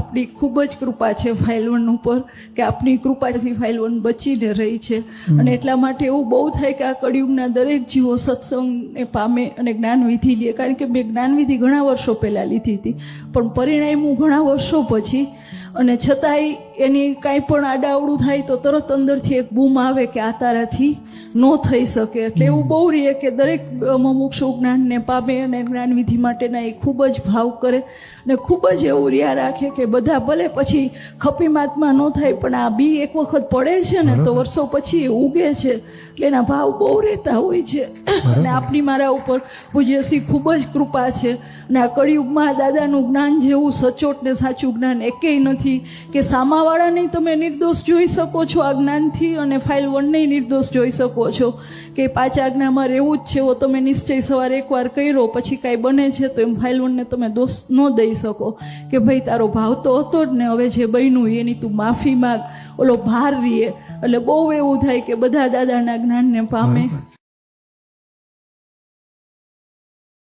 આપણી ખૂબ જ કૃપા છે ફાઇલ 1 ઉપર કે આપની કૃપાથી ફાઇલ 1 બચીને રહી છે. અને એટલા માટે એવું બહુ થાય કે આ કળિયુગના દરેક જીવો સત્સંગને પામે અને જ્ઞાનવિધિ લે. કારણ કે મેં જ્ઞાનવિધિ ઘણા વર્ષો પહેલાં લીધી હતી, પણ પરિણામ ઘણા વર્ષો પછી, અને છતાંય એની કાંઈ પણ આડાવડું થાય તો તરત અંદરથી એક બૂમ આવે કે આ તારાથી ન થઈ શકે. એટલે એવું બહુ રહે કે દરેક મુમુક્ષુ જ્ઞાનને પામે અને જ્ઞાનવિધિ માટેના એ ખૂબ જ ભાવ કરે અને ખૂબ જ એવું રહ્યા રાખે કે બધા ભલે પછી ખપીમાતમાં ન થાય પણ આ બી એક વખત પડે છે ને તો વર્ષો પછી એ ઉગે છે. એટલે એના ભાવ બહુ રહેતા હોય છે. અને આપની મારા ઉપર પૂજ્યશ્રી ખૂબ જ કૃપા છે. અને આ કળિયુગમાં દાદાનું જ્ઞાન જેવું સચોટ ને સાચું જ્ઞાન એકેય નથી કે સામાવાળાને તમે નિર્દોષ જોઈ શકો છો આ જ્ઞાનથી, અને ફાઇલ 1 ને નિર્દોષ જોઈ શકો છો કે 5 આજ્ઞામાં રહેવું જ છે. એવો તમે નિશ્ચય સવારે એકવાર કર્યો પછી કાંઈ બને છે તો એમ ફાઇલ 1 ને તમે દોષ ન દઈ શકો કે ભાઈ તારો ભાવ તો હતો જ ને, હવે જે બન્યું એની તું માફી માગ, ઓલો ભાર રીએ. એટલે બહુ એવું થાય કે બધા દાદાના જ્ઞાનને પામે.